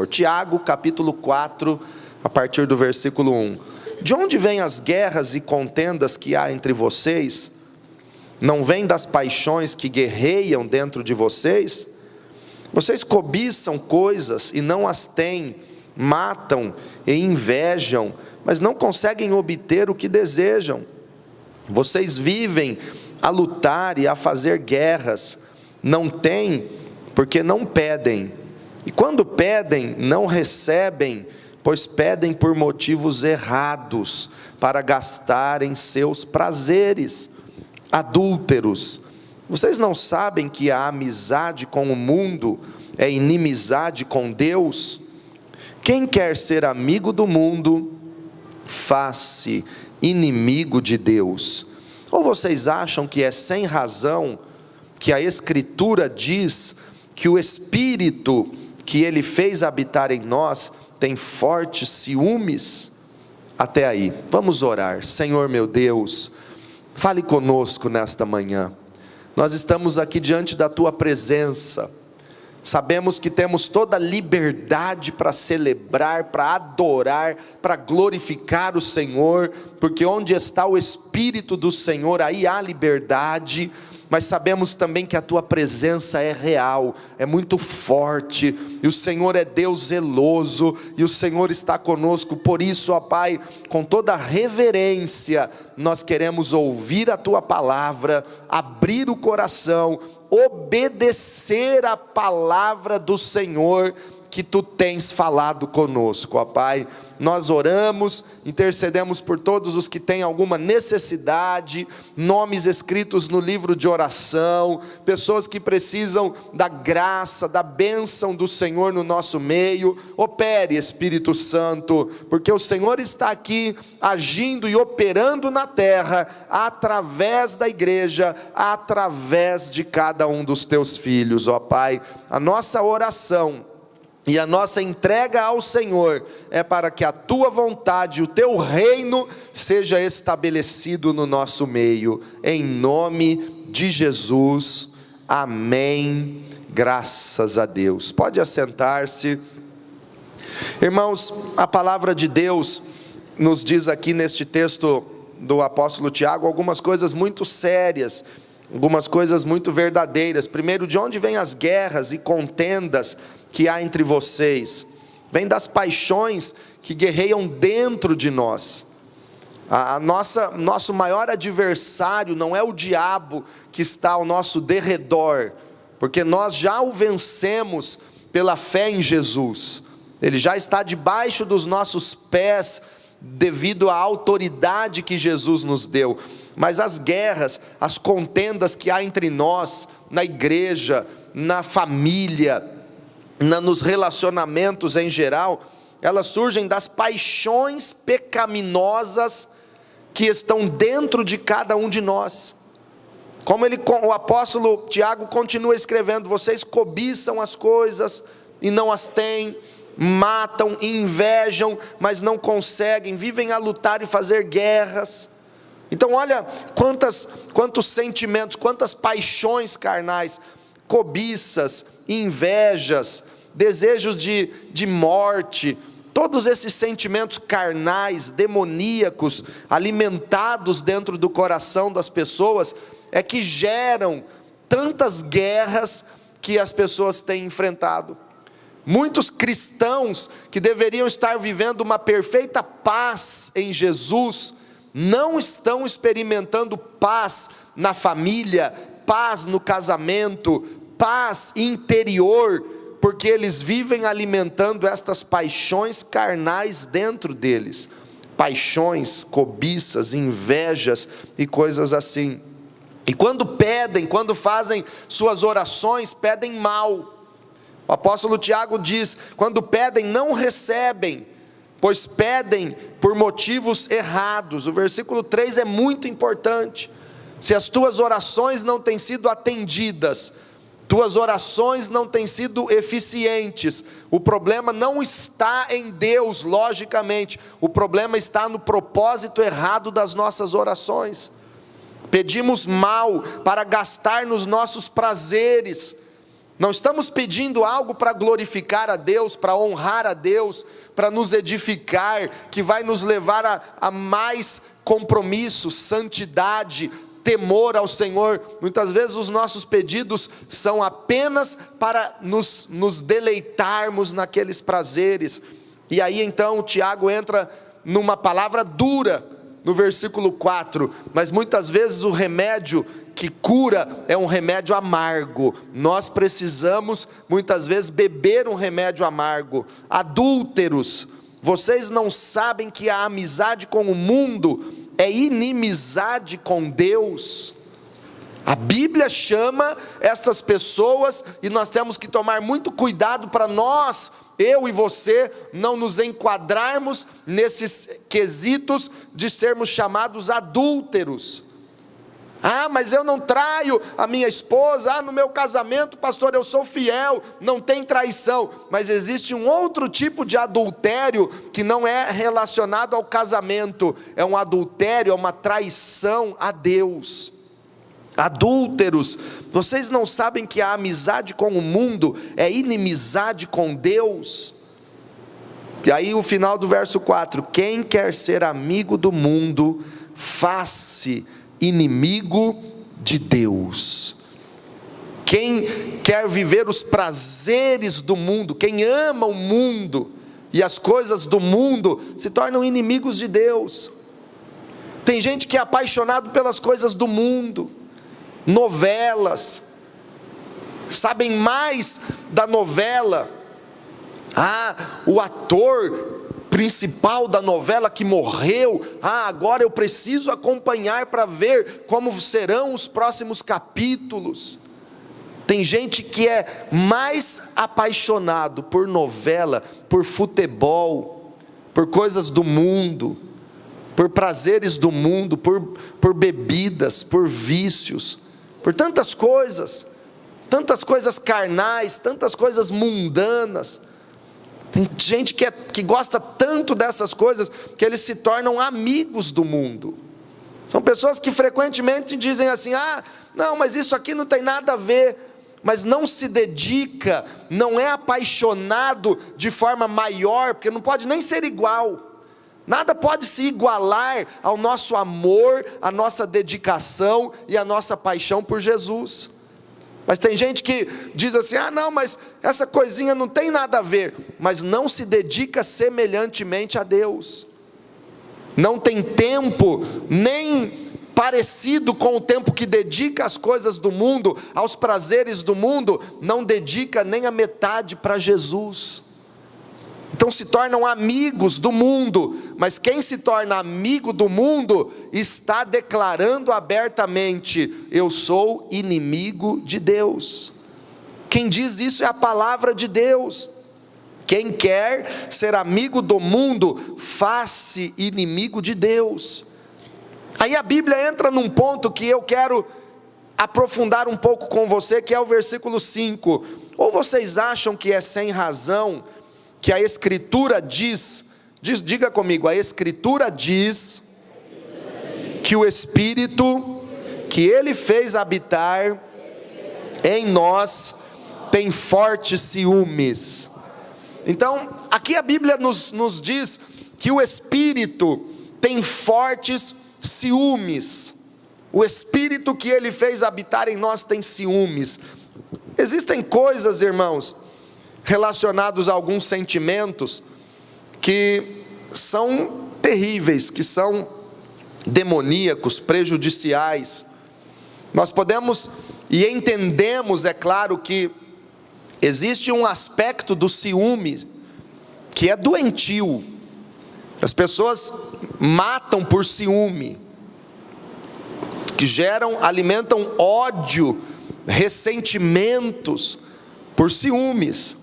Tiago, capítulo 4, a partir do versículo 1. De onde vêm as guerras e contendas que há entre vocês? Não vêm das paixões que guerreiam dentro de vocês? Vocês cobiçam coisas e não as têm, matam e invejam, mas não conseguem obter o que desejam. Vocês vivem a lutar e a fazer guerras, não têm, porque não pedem. E quando pedem, não recebem, pois pedem por motivos errados, para gastarem seus prazeres. Adúlteros, vocês não sabem que a amizade com o mundo é inimizade com Deus? Quem quer ser amigo do mundo, faz-se inimigo de Deus. Ou vocês acham que é sem razão que a Escritura diz que o Espírito que Ele fez habitar em nós tem fortes ciúmes? Até aí, vamos orar. Senhor meu Deus, fale conosco nesta manhã. Nós estamos aqui diante da Tua presença. Sabemos que temos toda a liberdade para celebrar, para adorar, para glorificar o Senhor, porque onde está o Espírito do Senhor, aí há liberdade. Mas sabemos também que a Tua presença é real, é muito forte, e o Senhor é Deus zeloso, e o Senhor está conosco. Por isso, ó Pai, com toda reverência, nós queremos ouvir a Tua palavra, abrir o coração, obedecer a palavra do Senhor que Tu tens falado conosco, ó Pai. Nós oramos, intercedemos por todos os que têm alguma necessidade, nomes escritos no livro de oração, pessoas que precisam da graça, da bênção do Senhor no nosso meio. Opere, Espírito Santo, porque o Senhor está aqui agindo e operando na terra, através da igreja, através de cada um dos Teus filhos, ó Pai. A nossa oração e a nossa entrega ao Senhor é para que a Tua vontade, o Teu reino seja estabelecido no nosso meio, em nome de Jesus, amém, graças a Deus. Pode assentar-se. Irmãos, a palavra de Deus nos diz aqui neste texto do apóstolo Tiago algumas coisas muito sérias, algumas coisas muito verdadeiras. Primeiro, de onde vêm as guerras e contendas que há entre vocês? Vem das paixões que guerreiam dentro de nós. Nosso maior adversário não é o diabo que está ao nosso derredor, porque nós já o vencemos pela fé em Jesus. Ele já está debaixo dos nossos pés, devido à autoridade que Jesus nos deu. Mas as guerras, as contendas que há entre nós, na igreja, na família, nos relacionamentos em geral, elas surgem das paixões pecaminosas que estão dentro de cada um de nós. Como o apóstolo Tiago continua escrevendo: vocês cobiçam as coisas e não as têm, matam, invejam, mas não conseguem, vivem a lutar e fazer guerras. Então olha quantos sentimentos, quantas paixões carnais, cobiças, invejas, desejos de morte, todos esses sentimentos carnais, demoníacos, alimentados dentro do coração das pessoas, é que geram tantas guerras que as pessoas têm enfrentado. Muitos cristãos que deveriam estar vivendo uma perfeita paz em Jesus, não estão experimentando paz na família, paz no casamento, paz interior, porque eles vivem alimentando estas paixões carnais dentro deles. Paixões, cobiças, invejas e coisas assim. E quando pedem, quando fazem suas orações, pedem mal. O apóstolo Tiago diz: quando pedem, não recebem, pois pedem por motivos errados. O versículo 3 é muito importante. Se as tuas orações não têm sido atendidas, tuas orações não têm sido eficientes, o problema não está em Deus, logicamente, o problema está no propósito errado das nossas orações. Pedimos mal para gastar nos nossos prazeres, Não estamos pedindo algo para glorificar a Deus, para honrar a Deus, para nos edificar, que vai nos levar a mais compromisso, santidade, temor ao Senhor. Muitas vezes os nossos pedidos são apenas para nos deleitarmos naqueles prazeres. E aí então o Tiago entra numa palavra dura, no versículo 4, mas muitas vezes o remédio que cura é um remédio amargo. Nós precisamos muitas vezes beber um remédio amargo. Adúlteros, vocês não sabem que a amizade com o mundo é inimizade com Deus? A Bíblia chama estas pessoas, e nós temos que tomar muito cuidado para nós, eu e você, não nos enquadrarmos nesses quesitos de sermos chamados adúlteros. Ah, mas eu não traio a minha esposa. Ah, no meu casamento, pastor, eu sou fiel, não tem traição. Mas existe um outro tipo de adultério que não é relacionado ao casamento. É um adultério, é uma traição a Deus. Adúlteros, vocês não sabem que a amizade com o mundo é inimizade com Deus? E aí o final do verso 4: quem quer ser amigo do mundo, faz-se inimigo de Deus. Quem quer viver os prazeres do mundo, quem ama o mundo e as coisas do mundo, se tornam inimigos de Deus. Tem gente que é apaixonado pelas coisas do mundo, novelas, sabem mais da novela. O ator principal da novela que morreu, agora eu preciso acompanhar para ver como serão os próximos capítulos. Tem gente que é mais apaixonado por novela, por futebol, por coisas do mundo, por prazeres do mundo, por bebidas, por vícios, por tantas coisas carnais, tantas coisas mundanas. Tem gente que gosta tanto dessas coisas, que eles se tornam amigos do mundo. São pessoas que frequentemente dizem assim: não, mas isso aqui não tem nada a ver. Mas não se dedica, não é apaixonado de forma maior, porque não pode nem ser igual. Nada pode se igualar ao nosso amor, à nossa dedicação e à nossa paixão por Jesus. Mas tem gente que diz assim: não, mas essa coisinha não tem nada a ver. Mas não se dedica semelhantemente a Deus. Não tem tempo nem parecido com o tempo que dedica às coisas do mundo, aos prazeres do mundo. Não dedica nem a metade para Jesus. Então se tornam amigos do mundo. Mas quem se torna amigo do mundo está declarando abertamente: eu sou inimigo de Deus. Quem diz isso é a palavra de Deus. Quem quer ser amigo do mundo, faz-se inimigo de Deus. Aí a Bíblia entra num ponto que eu quero aprofundar um pouco com você, que é o versículo 5. Ou vocês acham que é sem razão que a Escritura diz, diga comigo, a Escritura diz que o Espírito que Ele fez habitar em nós tem fortes ciúmes. Então, aqui a Bíblia nos diz que o Espírito tem fortes ciúmes. O Espírito que Ele fez habitar em nós tem ciúmes. Existem coisas, irmãos, relacionados a alguns sentimentos que são terríveis, que são demoníacos, prejudiciais. Nós podemos e entendemos, é claro, que existe um aspecto do ciúme que é doentio. As pessoas matam por ciúme, que alimentam ódio, ressentimentos por ciúmes.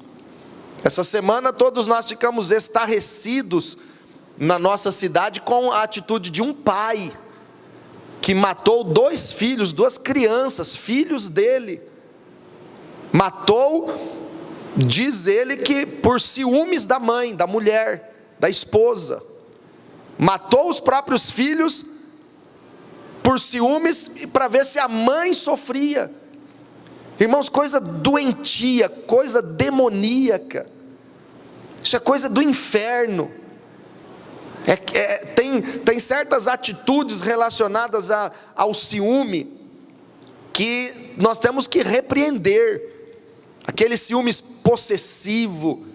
Essa semana todos nós ficamos estarrecidos na nossa cidade com a atitude de um pai que matou 2 filhos, 2 crianças, filhos dele. Matou, diz ele, que por ciúmes da mãe, da mulher, da esposa. Matou os próprios filhos por ciúmes, para ver se a mãe sofria. Irmãos, coisa doentia, coisa demoníaca. Isso é coisa do inferno. Tem certas atitudes relacionadas ao ciúme que nós temos que repreender. Aquele ciúmes possessivo,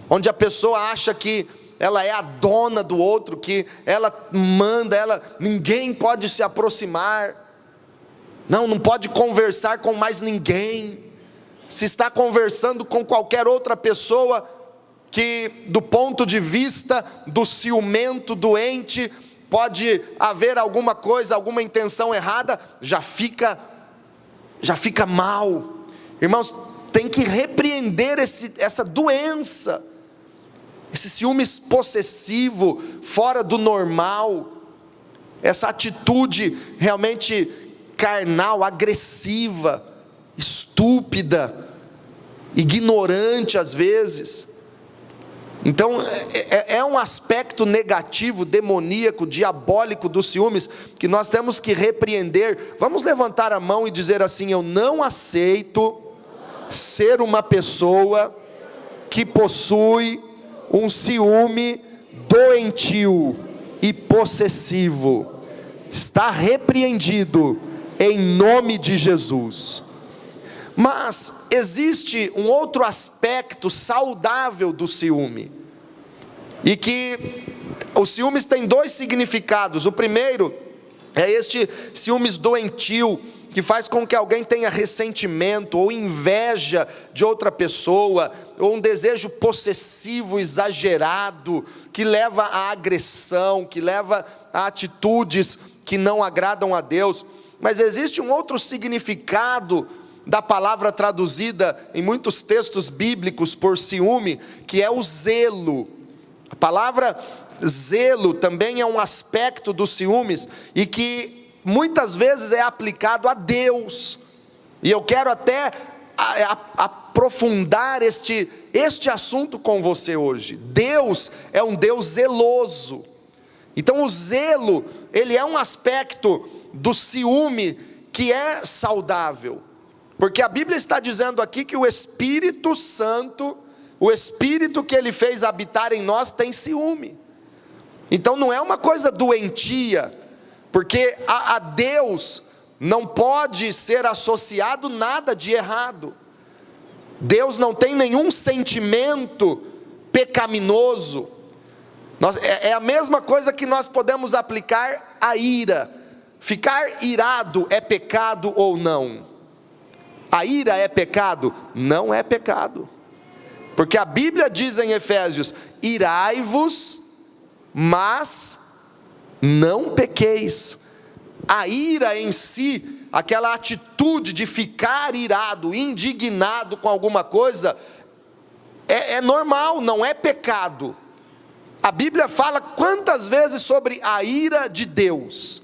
onde a pessoa acha que ela é a dona do outro, que ela manda, ninguém pode se aproximar. Não pode conversar com mais ninguém. Se está conversando com qualquer outra pessoa que, do ponto de vista do ciumento doente, pode haver alguma coisa, alguma intenção errada, já fica mal. Irmãos, tem que repreender essa doença, esse ciúmes possessivo, fora do normal, essa atitude realmente carnal, agressiva, estúpida, ignorante às vezes. Então é um aspecto negativo, demoníaco, diabólico dos ciúmes, que nós temos que repreender. Vamos levantar a mão e dizer assim: eu não aceito ser uma pessoa que possui um ciúme doentio e possessivo. Está repreendido em nome de Jesus. Mas existe um outro aspecto saudável do ciúme, e que os ciúmes têm dois significados. O primeiro é este ciúmes doentio, que faz com que alguém tenha ressentimento ou inveja de outra pessoa, ou um desejo possessivo exagerado, que leva à agressão, que leva a atitudes que não agradam a Deus. Mas existe um outro significado da palavra traduzida em muitos textos bíblicos por ciúme, que é o zelo. A palavra zelo também é um aspecto dos ciúmes, e que muitas vezes é aplicado a Deus. E eu quero até aprofundar este assunto com você hoje. Deus é um Deus zeloso. Então o zelo, ele é um aspecto do ciúme que é saudável. Porque a Bíblia está dizendo aqui que o Espírito Santo, o Espírito que Ele fez habitar em nós, tem ciúme. Então não é uma coisa doentia, porque a Deus não pode ser associado nada de errado. Deus não tem nenhum sentimento pecaminoso. É a mesma coisa que nós podemos aplicar à ira. Ficar irado é pecado ou não? A ira é pecado? Não é pecado, porque a Bíblia diz em Efésios: irai-vos, mas não pequeis. A ira em si, aquela atitude de ficar irado, indignado com alguma coisa, é normal, não é pecado. A Bíblia fala quantas vezes sobre a ira de Deus?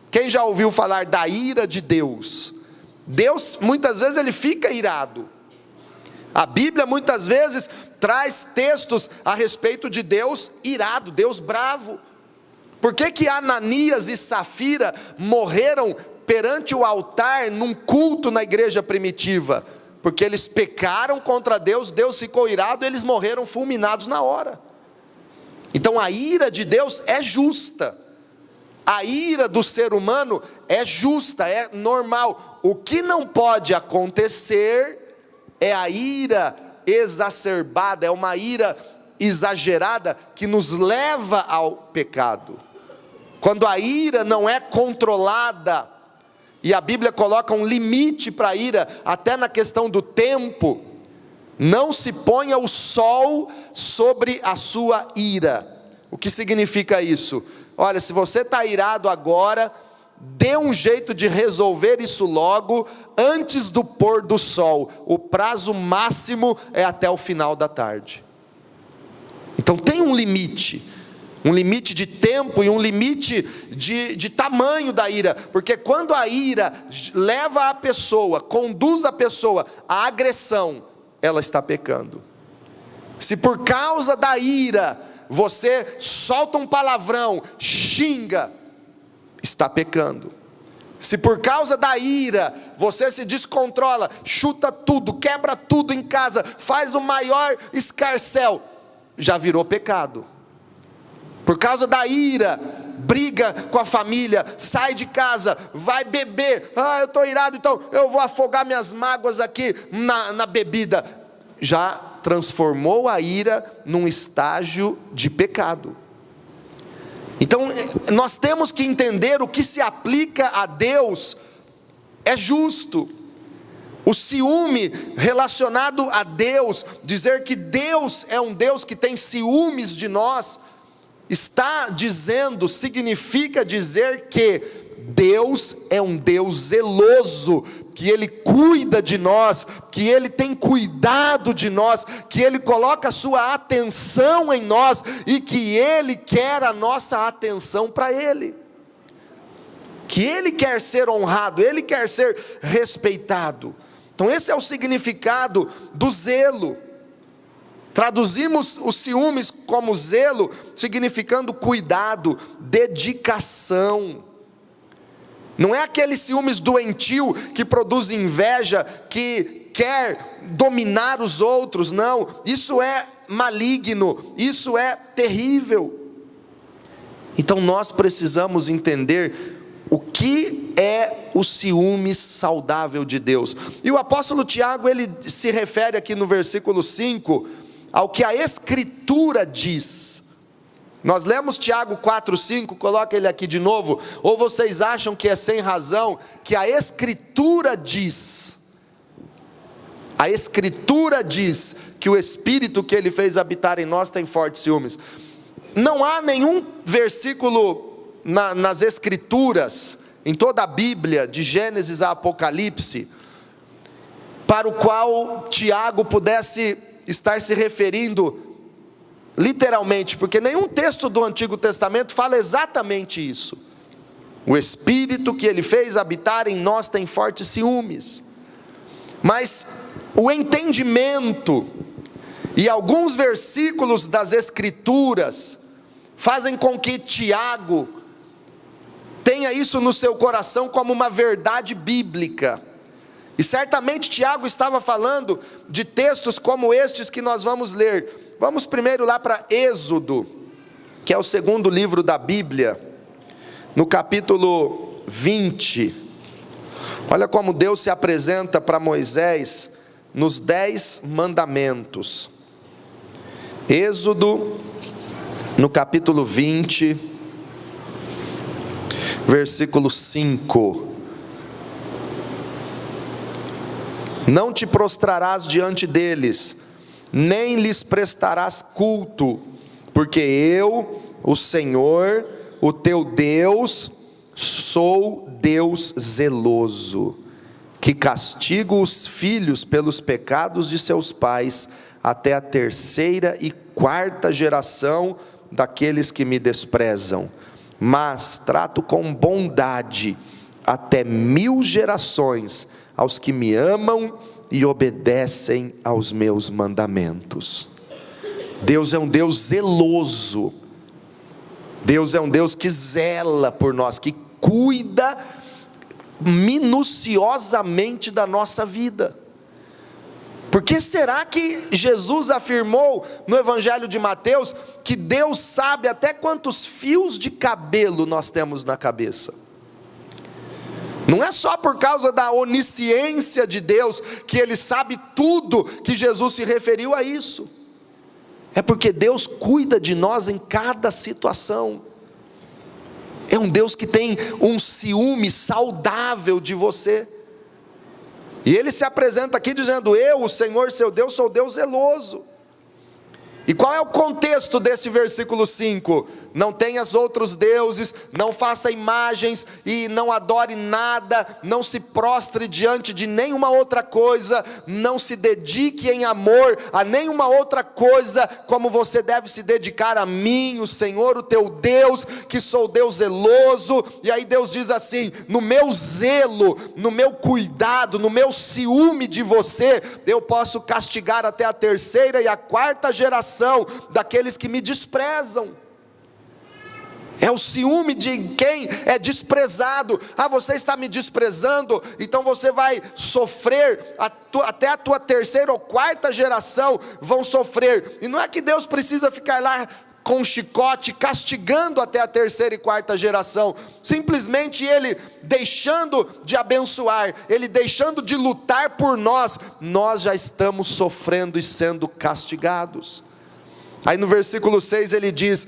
Quem já ouviu falar da ira de Deus? Deus, muitas vezes, Ele fica irado. A Bíblia, muitas vezes, traz textos a respeito de Deus irado, Deus bravo. Por que Ananias e Safira morreram perante o altar, num culto na igreja primitiva? Porque eles pecaram contra Deus, Deus ficou irado, eles morreram fulminados na hora. Então a ira de Deus é justa. A ira do ser humano é justa, é normal. O que não pode acontecer é a ira exacerbada, é uma ira exagerada que nos leva ao pecado. Quando a ira não é controlada, e a Bíblia coloca um limite para a ira, até na questão do tempo: não se ponha o sol sobre a sua ira. O que significa isso? Olha, se você está irado agora, dê um jeito de resolver isso logo, antes do pôr do sol. O prazo máximo é até o final da tarde. Então tem um limite de tempo e um limite de tamanho da ira, porque quando a ira leva a pessoa, conduz a pessoa à agressão, ela está pecando. Se por causa da ira você solta um palavrão, xinga, está pecando. Se por causa da ira você se descontrola, chuta tudo, quebra tudo em casa, faz o maior escarcéu, já virou pecado. Por causa da ira, briga com a família, sai de casa, vai beber. Eu estou irado, então eu vou afogar minhas mágoas aqui na bebida. Já transformou a ira num estágio de pecado. Então nós temos que entender o que se aplica a Deus é justo. O ciúme relacionado a Deus, dizer que Deus é um Deus que tem ciúmes de nós, significa dizer que Deus é um Deus zeloso, que Ele cuida de nós, que Ele tem cuidado de nós, que Ele coloca a sua atenção em nós, e que Ele quer a nossa atenção para Ele, que Ele quer ser honrado, Ele quer ser respeitado. Então esse é o significado do zelo. Traduzimos os ciúmes como zelo, significando cuidado, dedicação. Não é aquele ciúmes doentio que produz inveja, que quer dominar os outros, não. Isso é maligno, isso é terrível. Então nós precisamos entender o que é o ciúmes saudável de Deus. E o apóstolo Tiago, ele se refere aqui no versículo 5, ao que a Escritura diz. Nós lemos Tiago 4,5, coloca ele aqui de novo. Ou vocês acham que é sem razão que a Escritura diz? A Escritura diz que o Espírito que Ele fez habitar em nós tem fortes ciúmes. Não há nenhum versículo nas Escrituras, em toda a Bíblia, de Gênesis a Apocalipse, para o qual Tiago pudesse estar se referindo literalmente, porque nenhum texto do Antigo Testamento fala exatamente isso. O Espírito que Ele fez habitar em nós tem fortes ciúmes. Mas o entendimento e alguns versículos das Escrituras fazem com que Tiago tenha isso no seu coração como uma verdade bíblica. E certamente Tiago estava falando de textos como estes que nós vamos ler. Vamos primeiro lá para Êxodo, que é o segundo livro da Bíblia, no capítulo 20. Olha como Deus se apresenta para Moisés nos 10 mandamentos. Êxodo, no capítulo 20, versículo 5. Não te prostrarás diante deles, nem lhes prestarás culto, porque eu, o Senhor, o teu Deus, sou Deus zeloso, que castigo os filhos pelos pecados de seus pais, até a 3ª e 4ª geração daqueles que me desprezam, mas trato com bondade até 1000 gerações aos que me amam e obedecem aos meus mandamentos. Deus é um Deus zeloso. Deus é um Deus que zela por nós, que cuida minuciosamente da nossa vida. Por que será que Jesus afirmou no Evangelho de Mateus que Deus sabe até quantos fios de cabelo nós temos na cabeça? Não é só por causa da onisciência de Deus, que Ele sabe tudo, que Jesus se referiu a isso. É porque Deus cuida de nós em cada situação. É um Deus que tem um ciúme saudável de você. E Ele se apresenta aqui dizendo: eu, o Senhor seu Deus, sou Deus zeloso. E qual é o contexto desse versículo 5? Não tenhas outros deuses, não faça imagens e não adore nada, não se prostre diante de nenhuma outra coisa, não se dedique em amor a nenhuma outra coisa, como você deve se dedicar a mim, o Senhor, o teu Deus, que sou Deus zeloso. E aí Deus diz assim: no meu zelo, no meu cuidado, no meu ciúme de você, eu posso castigar até a 3ª e a 4ª geração daqueles que me desprezam. É o ciúme de quem é desprezado. Você está me desprezando, então você vai sofrer, até a tua terceira ou quarta geração vão sofrer. E não é que Deus precisa ficar lá com um chicote castigando até a terceira e quarta geração. Simplesmente Ele deixando de abençoar, Ele deixando de lutar por nós, nós já estamos sofrendo e sendo castigados. Aí no versículo 6 ele diz: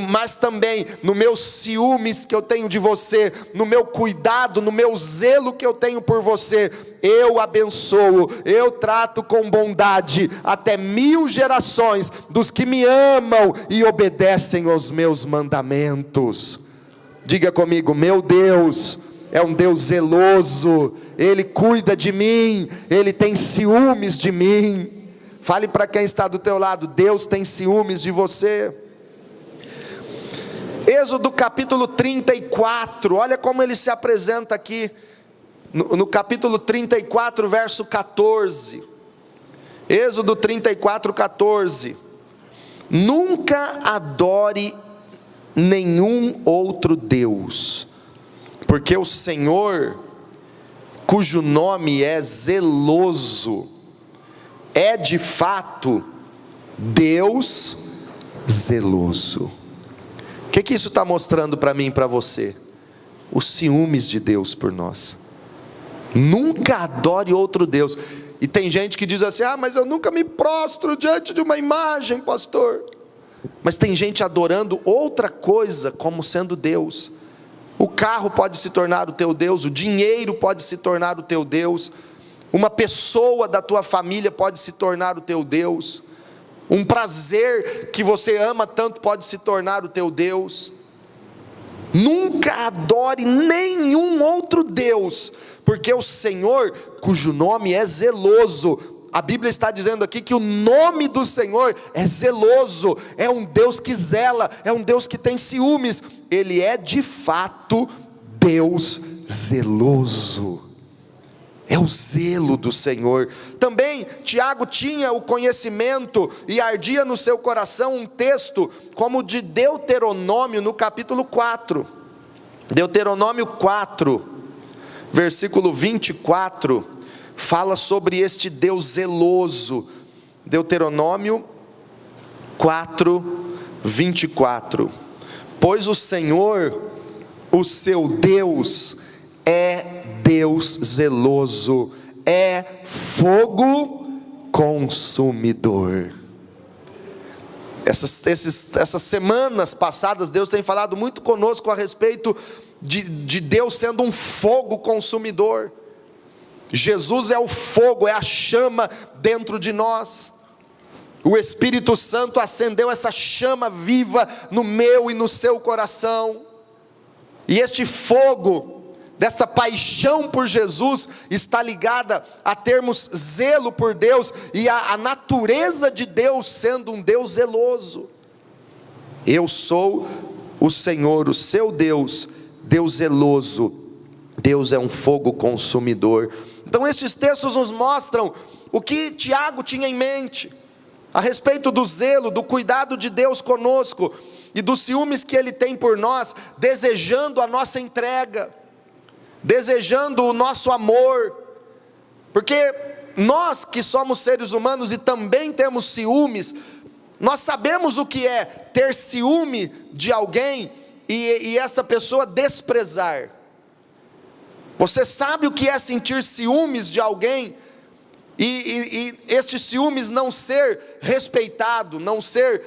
mas também no meus ciúmes que eu tenho de você, no meu cuidado, no meu zelo que eu tenho por você, eu abençoo, eu trato com bondade até 1000 gerações dos que me amam e obedecem aos meus mandamentos. Diga comigo: meu Deus é um Deus zeloso, Ele cuida de mim, Ele tem ciúmes de mim. Fale para quem está do teu lado: Deus tem ciúmes de você. Êxodo capítulo 34, olha como ele se apresenta aqui, no capítulo 34, verso 14. Êxodo 34, 14. Nunca adore nenhum outro Deus, porque o Senhor, cujo nome é zeloso, é de fato Deus zeloso. O que isso está mostrando para mim e para você? Os ciúmes de Deus por nós. Nunca adore outro Deus. E tem gente que diz assim: mas eu nunca me prostro diante de uma imagem, pastor. Mas tem gente adorando outra coisa como sendo Deus. O carro pode se tornar o teu Deus, o dinheiro pode se tornar o teu Deus, uma pessoa da tua família pode se tornar o teu Deus, um prazer que você ama tanto pode se tornar o teu Deus. Nunca adore nenhum outro Deus, porque o Senhor, cujo nome é zeloso, a Bíblia está dizendo aqui que o nome do Senhor é zeloso, é um Deus que zela, é um Deus que tem ciúmes. Ele é de fato Deus zeloso. É o zelo do Senhor. Também Tiago tinha o conhecimento e ardia no seu coração um texto como de Deuteronômio no capítulo 4. Deuteronômio 4, versículo 24, fala sobre este Deus zeloso. Deuteronômio 4, 24. Pois o Senhor, o seu Deus, é Deus zeloso, é fogo consumidor. Essas semanas passadas, Deus tem falado muito conosco a respeito de Deus sendo um fogo consumidor. Jesus é o fogo, é a chama dentro de nós. O Espírito Santo acendeu essa chama viva no meu e no seu coração. E este fogo, dessa paixão por Jesus, está ligada a termos zelo por Deus e a natureza de Deus sendo um Deus zeloso. Eu sou o Senhor, o seu Deus, Deus zeloso. Deus é um fogo consumidor. Então esses textos nos mostram o que Tiago tinha em mente a respeito do zelo, do cuidado de Deus conosco e dos ciúmes que Ele tem por nós, desejando a nossa entrega, desejando o nosso amor, porque nós que somos seres humanos e também temos ciúmes, nós sabemos o que é ter ciúme de alguém e essa pessoa desprezar. Você sabe o que é sentir ciúmes de alguém e estes ciúmes não ser respeitado, não ser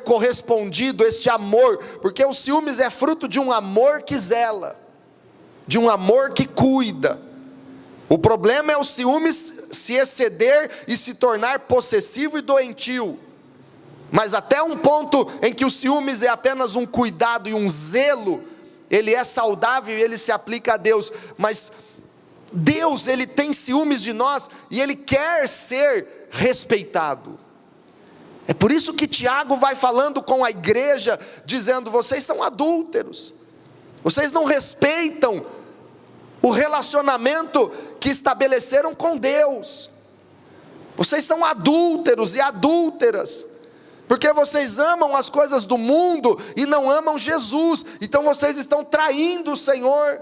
correspondido, este amor, porque o ciúmes é fruto de um amor que zela, de um amor que cuida. O problema é o ciúmes se exceder e se tornar possessivo e doentio. Mas até um ponto em que o ciúmes é apenas um cuidado e um zelo, ele é saudável e ele se aplica a Deus. Mas Deus, Ele tem ciúmes de nós e Ele quer ser respeitado. É por isso que Tiago vai falando com a igreja, dizendo: vocês são adúlteros, vocês não respeitam o relacionamento que estabeleceram com Deus, vocês são adúlteros e adúlteras. Porque vocês amam as coisas do mundo e não amam Jesus. Então vocês estão traindo o Senhor.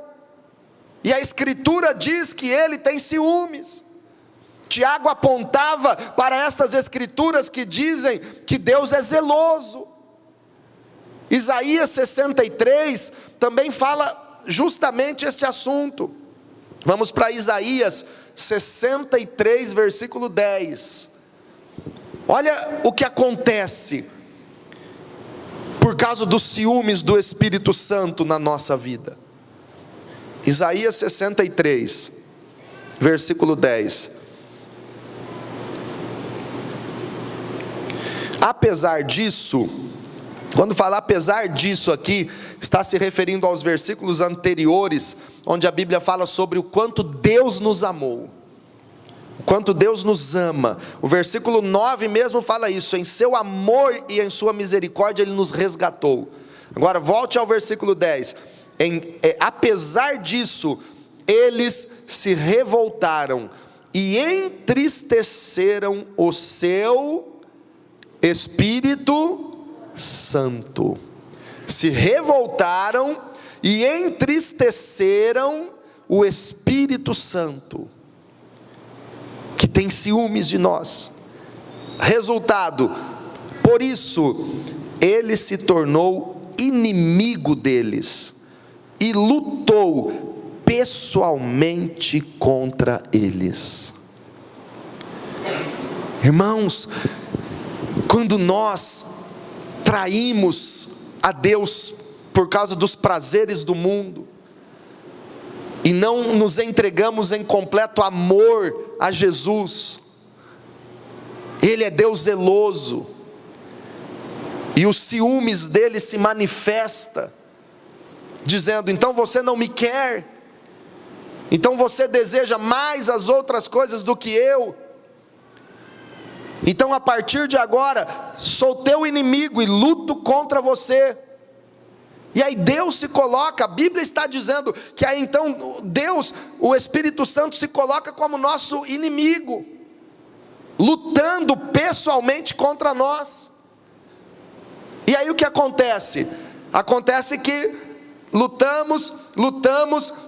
E a Escritura diz que Ele tem ciúmes. Tiago apontava para essas Escrituras que dizem que Deus é zeloso. Isaías 63 também fala justamente este assunto. Vamos para Isaías 63, versículo 10. Olha o que acontece por causa dos ciúmes do Espírito Santo na nossa vida. Isaías 63, versículo 10. Apesar disso, quando fala apesar disso aqui, está se referindo aos versículos anteriores, onde a Bíblia fala sobre o quanto Deus nos amou. O quanto Deus nos ama. O versículo 9 mesmo fala isso: em seu amor e em sua misericórdia Ele nos resgatou. Agora volte ao versículo 10. Apesar disso, eles se revoltaram e entristeceram o seu Espírito Santo. Se revoltaram e entristeceram o Espírito Santo, que tem ciúmes de nós. Resultado, por isso, ele se tornou inimigo deles e lutou pessoalmente contra eles. Irmãos, quando nós traímos a Deus por causa dos prazeres do mundo, e não nos entregamos em completo amor a Jesus, Ele é Deus zeloso, e os ciúmes dele se manifesta, dizendo: então você não me quer, então você deseja mais as outras coisas do que eu, então a partir de agora, sou teu inimigo e luto contra você. E aí Deus se coloca, a Bíblia está dizendo que aí então Deus, o Espírito Santo se coloca como nosso inimigo, lutando pessoalmente contra nós. E aí o que acontece? Acontece que lutamos,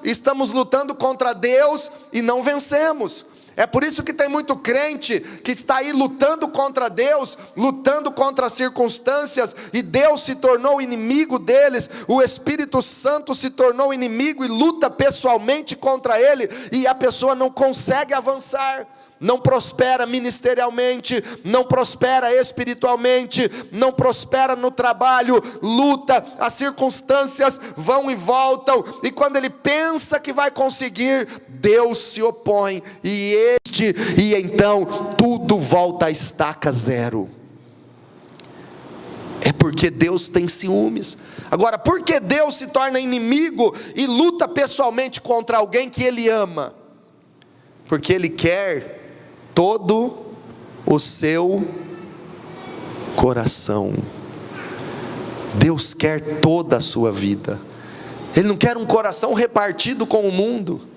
estamos lutando contra Deus e não vencemos. É por isso que tem muito crente que está aí lutando contra Deus, lutando contra as circunstâncias, e Deus se tornou inimigo deles, o Espírito Santo se tornou inimigo e luta pessoalmente contra ele, e a pessoa não consegue avançar, não prospera ministerialmente, não prospera espiritualmente, não prospera no trabalho, luta, as circunstâncias vão e voltam, e quando ele pensa que vai conseguir, Deus se opõe, e então tudo volta a estaca zero. É porque Deus tem ciúmes. Agora, por que Deus se torna inimigo e luta pessoalmente contra alguém que Ele ama? Porque Ele quer todo o seu coração. Deus quer toda a sua vida. Ele não quer um coração repartido com o mundo.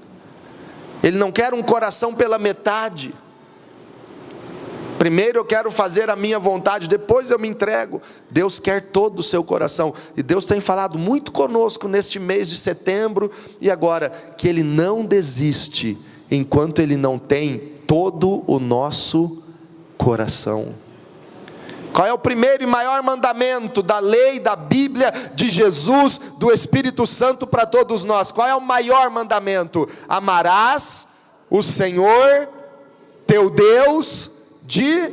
Ele não quer um coração pela metade. Primeiro eu quero fazer a minha vontade, depois eu me entrego. Deus quer todo o seu coração. E Deus tem falado muito conosco neste mês de setembro. E agora, que Ele não desiste enquanto Ele não tem todo o nosso coração. Qual é o primeiro e maior mandamento da lei, da Bíblia, de Jesus, do Espírito Santo para todos nós? Qual é o maior mandamento? Amarás o Senhor teu Deus de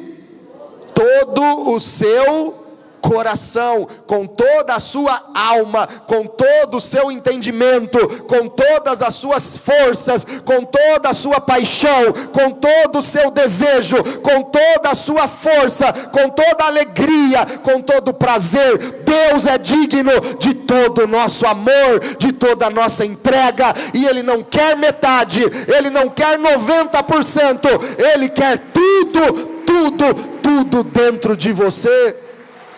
todo o seu coração, com toda a sua alma, com todo o seu entendimento, com todas as suas forças, com toda a sua paixão, com todo o seu desejo, com toda a sua força, com toda a alegria, com todo o prazer. Deus é digno de todo o nosso amor, de toda a nossa entrega, e Ele não quer metade, Ele não quer 90%, Ele quer tudo dentro de você.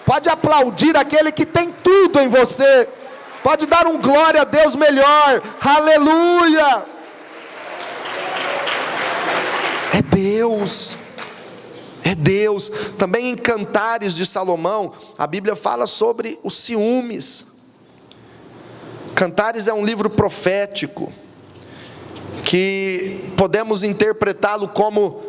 Pode aplaudir aquele que tem tudo em você. Pode dar um glória a Deus melhor. Aleluia. É Deus. É Deus. Também em Cantares de Salomão, a Bíblia fala sobre os ciúmes. Cantares é um livro profético, que podemos interpretá-lo como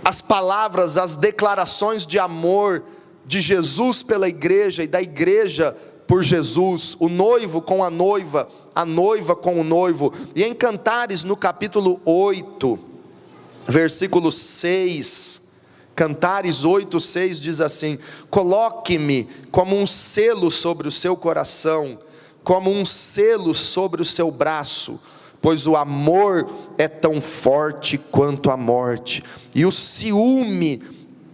as palavras, as declarações de amor de Jesus pela igreja e da igreja por Jesus, o noivo com a noiva com o noivo. E em Cantares, no capítulo 8, versículo 6, Cantares 8, 6 diz assim: coloque-me como um selo sobre o seu coração, como um selo sobre o seu braço, pois o amor é tão forte quanto a morte, e o ciúme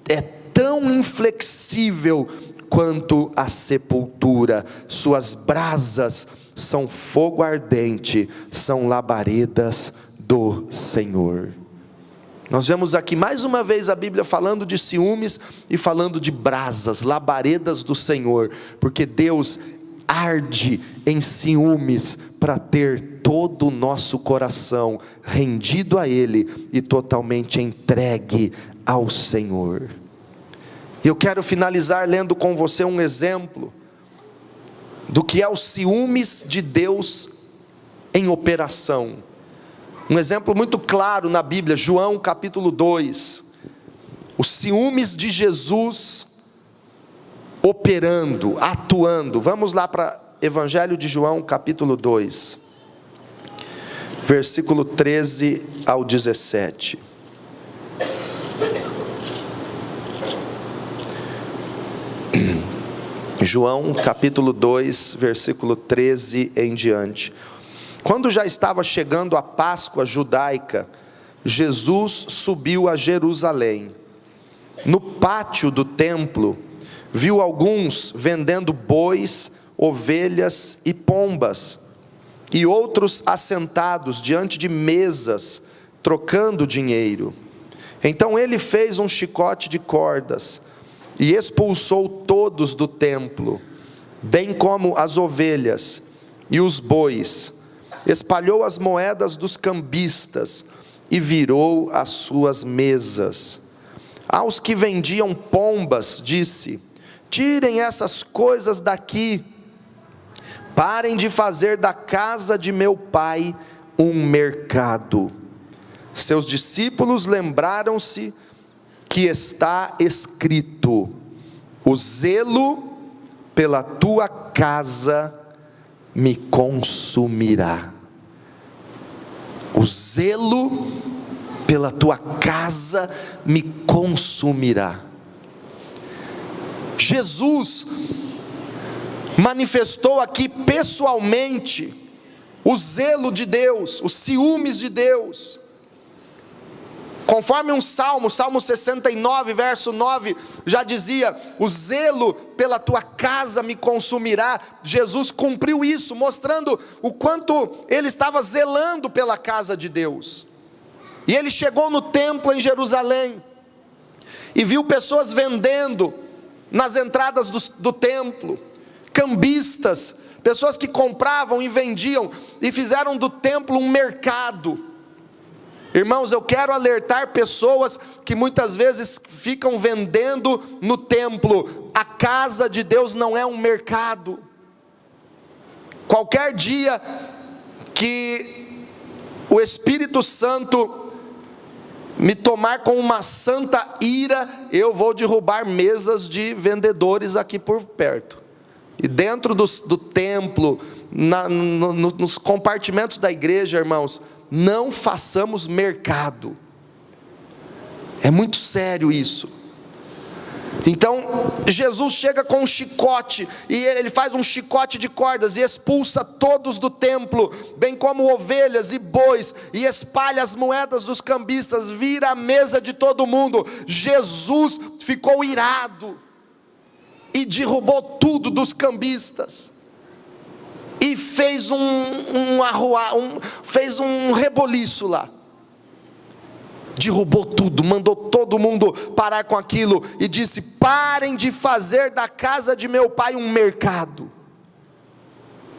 é tão inflexível quanto a sepultura. Suas brasas são fogo ardente, são labaredas do Senhor. Nós vemos aqui mais uma vez a Bíblia falando de ciúmes e falando de brasas, labaredas do Senhor, porque Deus arde em ciúmes para ter todo o nosso coração rendido a Ele e totalmente entregue ao Senhor. E eu quero finalizar lendo com você um exemplo do que é os ciúmes de Deus em operação. Um exemplo muito claro na Bíblia, João capítulo 2. Os ciúmes de Jesus operando, atuando. Vamos lá para Evangelho de João capítulo 2, versículo 13 ao 17. João capítulo 2, versículo 13 em diante. Quando já estava chegando a Páscoa judaica, Jesus subiu a Jerusalém. No pátio do templo, viu alguns vendendo bois, ovelhas e pombas, e outros assentados diante de mesas, trocando dinheiro. Então ele fez um chicote de cordas, e expulsou todos do templo, bem como as ovelhas e os bois. Espalhou as moedas dos cambistas, e virou as suas mesas. Aos que vendiam pombas, disse: tirem essas coisas daqui, parem de fazer da casa de meu pai um mercado. Seus discípulos lembraram-se que está escrito: o zelo pela tua casa me consumirá. O zelo pela tua casa me consumirá. Jesus manifestou aqui pessoalmente o zelo de Deus, os ciúmes de Deus. Conforme um salmo, Salmo 69, verso 9, já dizia: o zelo pela tua casa me consumirá. Jesus cumpriu isso, mostrando o quanto ele estava zelando pela casa de Deus. E ele chegou no templo em Jerusalém, e viu pessoas vendendo nas entradas do templo, cambistas, pessoas que compravam e vendiam, e fizeram do templo um mercado. Irmãos, eu quero alertar pessoas que muitas vezes ficam vendendo no templo. A casa de Deus não é um mercado. Qualquer dia que o Espírito Santo me tomar com uma santa ira, eu vou derrubar mesas de vendedores aqui por perto. E dentro do templo, nos compartimentos da igreja, irmãos, não façamos mercado. É muito sério isso. Então Jesus chega com um chicote, e ele faz um chicote de cordas, e expulsa todos do templo, bem como ovelhas e bois, e espalha as moedas dos cambistas, vira a mesa de todo mundo. Jesus ficou irado, e derrubou tudo dos cambistas, e fez fez um reboliço lá. Derrubou tudo, mandou todo mundo parar com aquilo, e disse: parem de fazer da casa de meu pai um mercado.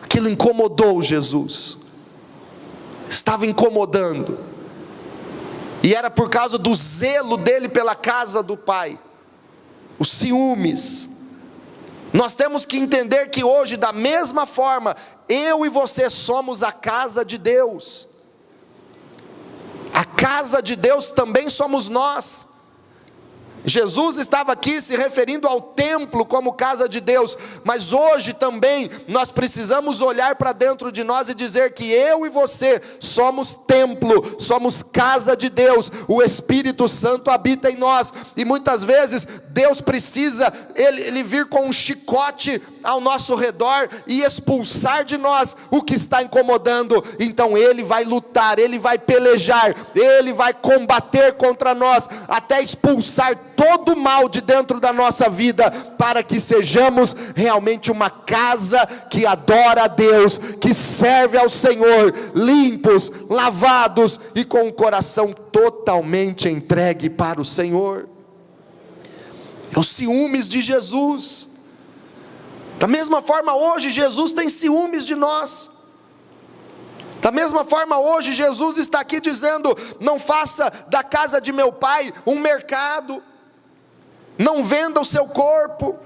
Aquilo incomodou Jesus, estava incomodando. E era por causa do zelo dele pela casa do Pai, os ciúmes. Nós temos que entender que hoje, da mesma forma, eu e você somos a casa de Deus. A casa de Deus também somos nós. Jesus estava aqui se referindo ao templo como casa de Deus, mas hoje também nós precisamos olhar para dentro de nós e dizer que eu e você somos templo, somos casa de Deus. O Espírito Santo habita em nós, e muitas vezes Deus precisa ele vir com um chicote ao nosso redor e expulsar de nós o que está incomodando. Então Ele vai lutar, Ele vai pelejar, Ele vai combater contra nós, até expulsar todo o mal de dentro da nossa vida, para que sejamos realmente uma casa que adora a Deus, que serve ao Senhor, limpos, lavados e com o coração totalmente entregue para o Senhor. É os ciúmes de Jesus. Da mesma forma hoje Jesus tem ciúmes de nós. Da mesma forma hoje Jesus está aqui dizendo: não faça da casa de meu Pai um mercado. Não venda o seu corpo.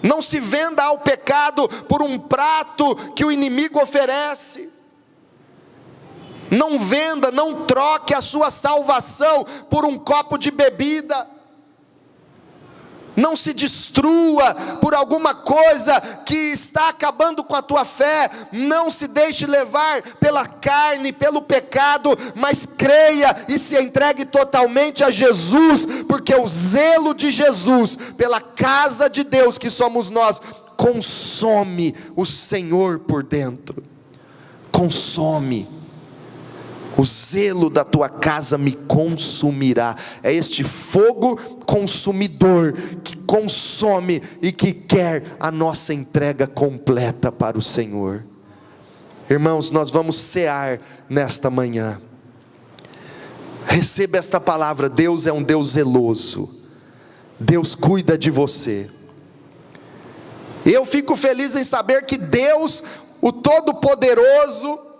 Não se venda ao pecado por um prato que o inimigo oferece. Não venda, não troque a sua salvação por um copo de bebida. Não se destrua por alguma coisa que está acabando com a tua fé. Não se deixe levar pela carne, pelo pecado, mas creia e se entregue totalmente a Jesus, porque o zelo de Jesus pela casa de Deus que somos nós, consome o Senhor por dentro. Consome. O zelo da tua casa me consumirá. É este fogo consumidor que consome e que quer a nossa entrega completa para o Senhor. Irmãos, nós vamos cear nesta manhã. Receba esta palavra: Deus é um Deus zeloso. Deus cuida de você. Eu fico feliz em saber que Deus, o Todo-Poderoso,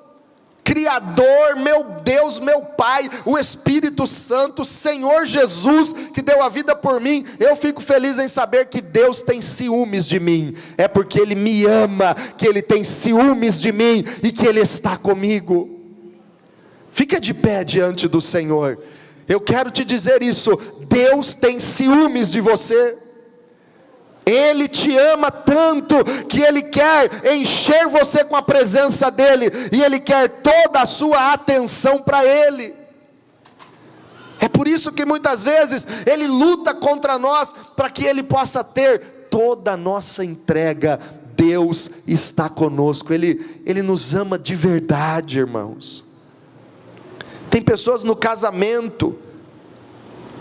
Criador, meu Deus, meu Pai, o Espírito Santo, Senhor Jesus, que deu a vida por mim, eu fico feliz em saber que Deus tem ciúmes de mim. É porque Ele me ama, que Ele tem ciúmes de mim e que Ele está comigo. Fica de pé diante do Senhor. Eu quero te dizer isso: Deus tem ciúmes de você. Ele te ama tanto que Ele quer encher você com a presença dEle, e Ele quer toda a sua atenção para Ele. É por isso que muitas vezes Ele luta contra nós, para que Ele possa ter toda a nossa entrega. Deus está conosco, Ele nos ama de verdade, irmãos. Tem pessoas no casamento,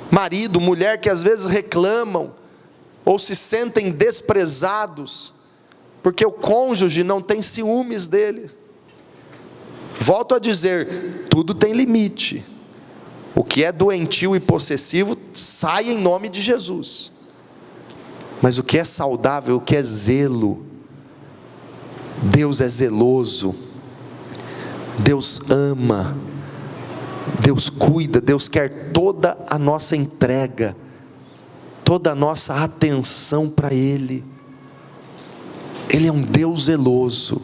marido, mulher, que às vezes reclamam, ou se sentem desprezados, porque o cônjuge não tem ciúmes dele. Volto a dizer, tudo tem limite. O que é doentio e possessivo, sai em nome de Jesus. Mas o que é saudável, o que é zelo, Deus é zeloso, Deus ama, Deus cuida, Deus quer toda a nossa entrega, toda a nossa atenção para Ele. Ele é um Deus zeloso,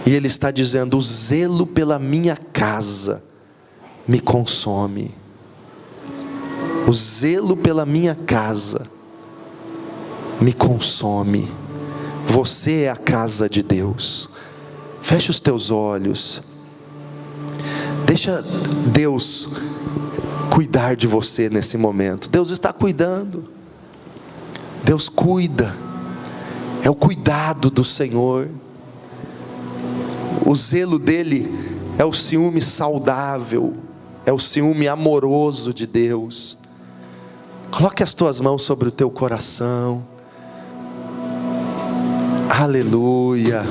e Ele está dizendo: o zelo pela minha casa me consome. O zelo pela minha casa me consome. Você é a casa de Deus. Feche os teus olhos. Deixa Deus cuidar de você nesse momento. Deus está cuidando. Deus cuida. É o cuidado do Senhor. O zelo dele é o ciúme saudável, é o ciúme amoroso de Deus. Coloque as tuas mãos sobre o teu coração. Aleluia.